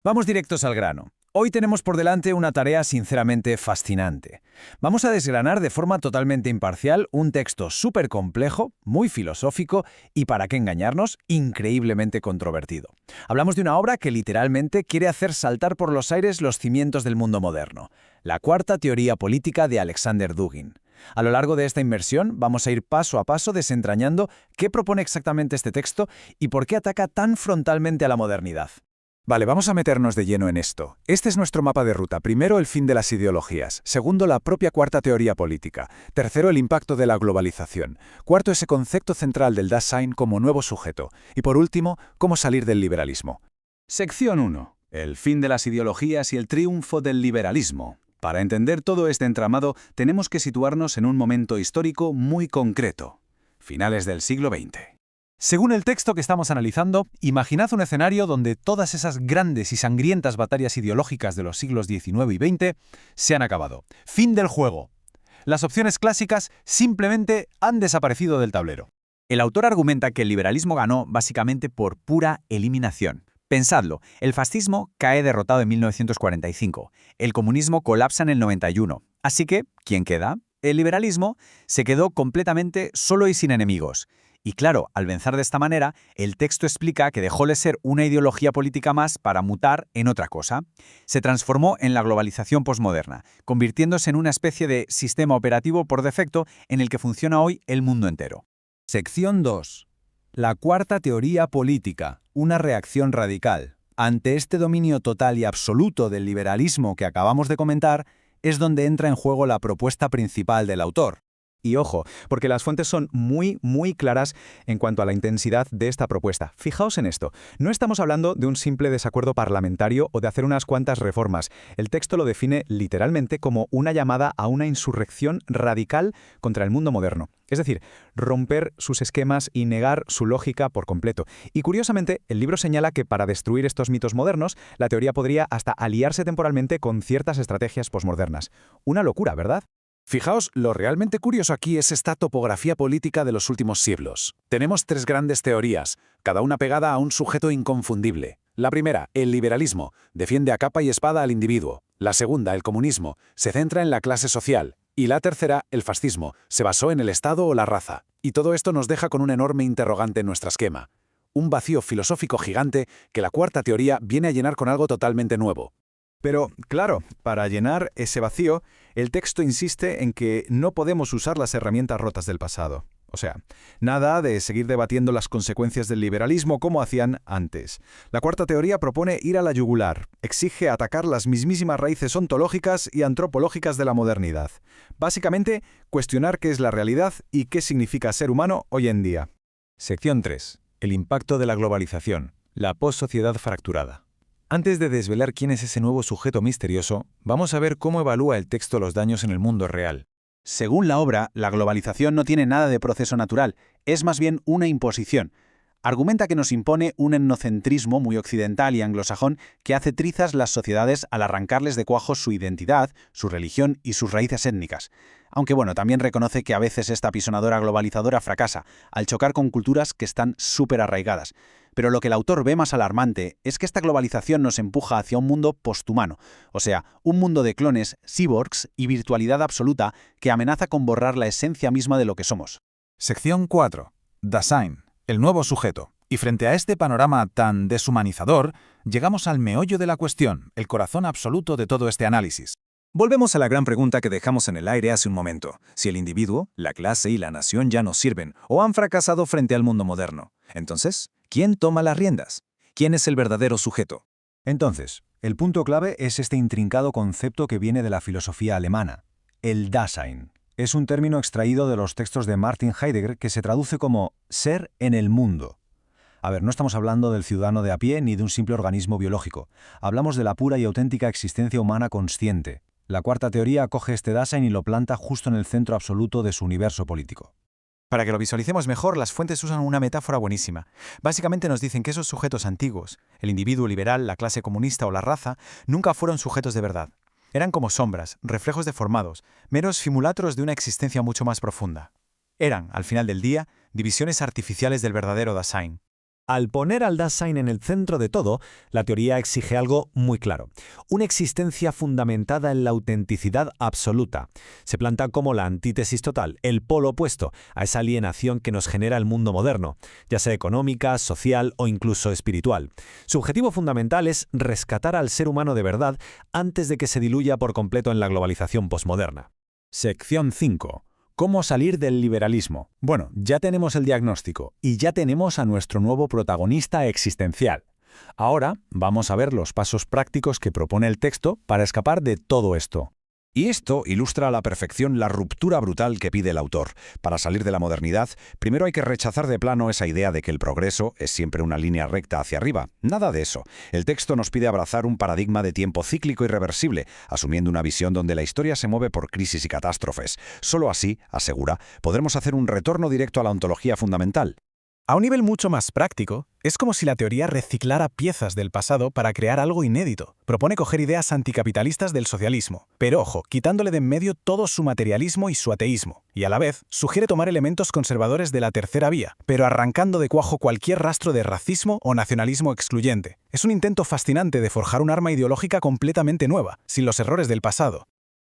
Vamos directos al grano. Hoy tenemos por delante una tarea sinceramente fascinante. Vamos a desgranar de forma totalmente imparcial un texto súper complejo, muy filosófico y, para qué engañarnos, increíblemente controvertido. Hablamos de una obra que literalmente quiere hacer saltar por los aires los cimientos del mundo moderno, la cuarta teoría política de Alexander Dugin. A lo largo de esta inmersión vamos a ir paso a paso desentrañando qué propone exactamente este texto y por qué ataca tan frontalmente a la modernidad. Vale, vamos a meternos de lleno en esto. Este es nuestro mapa de ruta. Primero, el fin de las ideologías. Segundo, la propia cuarta teoría política. Tercero, el impacto de la globalización. Cuarto, ese concepto central del Dasein como nuevo sujeto. Y por último, cómo salir del liberalismo. Sección 1. El fin de las ideologías y el triunfo del liberalismo. Para entender todo este entramado, tenemos que situarnos en un momento histórico muy concreto. Finales del siglo XX. Según el texto que estamos analizando, imaginad un escenario donde todas esas grandes y sangrientas batallas ideológicas de los siglos XIX y XX se han acabado. Fin del juego. Las opciones clásicas simplemente han desaparecido del tablero. El autor argumenta que el liberalismo ganó básicamente por pura eliminación. Pensadlo, el fascismo cae derrotado en 1945, el comunismo colapsa en el 91. Así que, ¿quién queda? El liberalismo se quedó completamente solo y sin enemigos. Y claro, al vencer de esta manera, el texto explica que dejó de ser una ideología política más para mutar en otra cosa. Se transformó en la globalización posmoderna, convirtiéndose en una especie de sistema operativo por defecto en el que funciona hoy el mundo entero. Sección 2. La cuarta teoría política, una reacción radical. Ante este dominio total y absoluto del liberalismo que acabamos de comentar, es donde entra en juego la propuesta principal del autor. Y ojo, porque las fuentes son muy claras en cuanto a la intensidad de esta propuesta. Fijaos en esto, no estamos hablando de un simple desacuerdo parlamentario o de hacer unas cuantas reformas. El texto lo define literalmente como una llamada a una insurrección radical contra el mundo moderno. Es decir, romper sus esquemas y negar su lógica por completo. Y curiosamente, el libro señala que para destruir estos mitos modernos, la teoría podría hasta aliarse temporalmente con ciertas estrategias posmodernas. Una locura, ¿verdad? Fijaos, lo realmente curioso aquí es esta topografía política de los últimos siglos. Tenemos tres grandes teorías, cada una pegada a un sujeto inconfundible. La primera, el liberalismo, defiende a capa y espada al individuo. La segunda, el comunismo, se centra en la clase social. Y la tercera, el fascismo, se basó en el Estado o la raza. Y todo esto nos deja con un enorme interrogante en nuestra esquema. Un vacío filosófico gigante que la cuarta teoría viene a llenar con algo totalmente nuevo. Pero, claro, para llenar ese vacío, el texto insiste en que no podemos usar las herramientas rotas del pasado. O sea, nada de seguir debatiendo las consecuencias del liberalismo como hacían antes. La cuarta teoría propone ir a la yugular, exige atacar las mismísimas raíces ontológicas y antropológicas de la modernidad. Básicamente, cuestionar qué es la realidad y qué significa ser humano hoy en día. Sección 3. El impacto de la globalización, la possociedad fracturada. Antes de desvelar quién es ese nuevo sujeto misterioso, vamos a ver cómo evalúa el texto los daños en el mundo real. Según la obra, la globalización no tiene nada de proceso natural, es más bien una imposición. Argumenta que nos impone un etnocentrismo muy occidental y anglosajón que hace trizas las sociedades al arrancarles de cuajo su identidad, su religión y sus raíces étnicas. Aunque bueno, también reconoce que a veces esta apisonadora globalizadora fracasa, al chocar con culturas que están súper arraigadas. Pero lo que el autor ve más alarmante es que esta globalización nos empuja hacia un mundo posthumano, o sea, un mundo de clones, cyborgs y virtualidad absoluta que amenaza con borrar la esencia misma de lo que somos. Sección 4. Dasein, el nuevo sujeto. Y frente a este panorama tan deshumanizador, llegamos al meollo de la cuestión, el corazón absoluto de todo este análisis. Volvemos a la gran pregunta que dejamos en el aire hace un momento. Si el individuo, la clase y la nación ya no sirven o han fracasado frente al mundo moderno. Entonces, ¿quién toma las riendas? ¿Quién es el verdadero sujeto? Entonces, el punto clave es este intrincado concepto que viene de la filosofía alemana, el Dasein. Es un término extraído de los textos de Martin Heidegger que se traduce como ser en el mundo. A ver, no estamos hablando del ciudadano de a pie ni de un simple organismo biológico. Hablamos de la pura y auténtica existencia humana consciente. La cuarta teoría acoge este Dasein y lo planta justo en el centro absoluto de su universo político. Para que lo visualicemos mejor, las fuentes usan una metáfora buenísima. Básicamente nos dicen que esos sujetos antiguos, el individuo liberal, la clase comunista o la raza, nunca fueron sujetos de verdad. Eran como sombras, reflejos deformados, meros simulacros de una existencia mucho más profunda. Eran, al final del día, divisiones artificiales del verdadero Dasein. Al poner al Dasein en el centro de todo, la teoría exige algo muy claro: una existencia fundamentada en la autenticidad absoluta. Se planta como la antítesis total, el polo opuesto a esa alienación que nos genera el mundo moderno, ya sea económica, social o incluso espiritual. Su objetivo fundamental es rescatar al ser humano de verdad antes de que se diluya por completo en la globalización posmoderna. Sección 5. ¿Cómo salir del liberalismo? Bueno, ya tenemos el diagnóstico y ya tenemos a nuestro nuevo protagonista existencial. Ahora vamos a ver los pasos prácticos que propone el texto para escapar de todo esto. Y esto ilustra a la perfección la ruptura brutal que pide el autor. Para salir de la modernidad, primero hay que rechazar de plano esa idea de que el progreso es siempre una línea recta hacia arriba. Nada de eso. El texto nos pide abrazar un paradigma de tiempo cíclico y reversible, asumiendo una visión donde la historia se mueve por crisis y catástrofes. Solo así, asegura, podremos hacer un retorno directo a la ontología fundamental. A un nivel mucho más práctico, es como si la teoría reciclara piezas del pasado para crear algo inédito. Propone coger ideas anticapitalistas del socialismo, pero ojo, quitándole de en medio todo su materialismo y su ateísmo. Y a la vez, sugiere tomar elementos conservadores de la tercera vía, pero arrancando de cuajo cualquier rastro de racismo o nacionalismo excluyente. Es un intento fascinante de forjar un arma ideológica completamente nueva, sin los errores del pasado.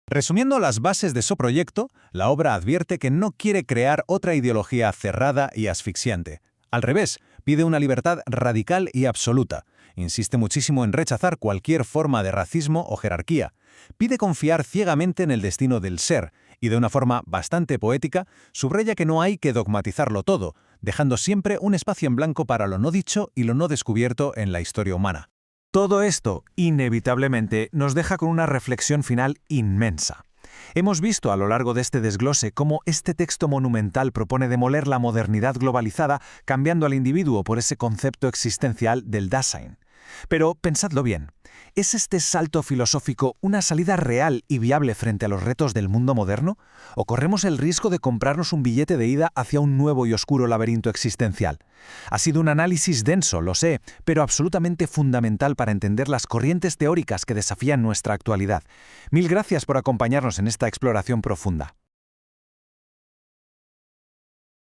Resumiendo las bases de su proyecto, la obra advierte que no quiere crear otra ideología cerrada y asfixiante. Al revés, pide una libertad radical y absoluta. Insiste muchísimo en rechazar cualquier forma de racismo o jerarquía. Pide confiar ciegamente en el destino del ser y, de una forma bastante poética, subraya que no hay que dogmatizarlo todo, dejando siempre un espacio en blanco para lo no dicho y lo no descubierto en la historia humana. Todo esto, inevitablemente, nos deja con una reflexión final inmensa. Hemos visto a lo largo de este desglose cómo este texto monumental propone demoler la modernidad globalizada, cambiando al individuo por ese concepto existencial del Dasein. Pero pensadlo bien, ¿es este salto filosófico una salida real y viable frente a los retos del mundo moderno? ¿O corremos el riesgo de comprarnos un billete de ida hacia un nuevo y oscuro laberinto existencial? Ha sido un análisis denso, lo sé, pero absolutamente fundamental para entender las corrientes teóricas que desafían nuestra actualidad. Mil gracias por acompañarnos en esta exploración profunda.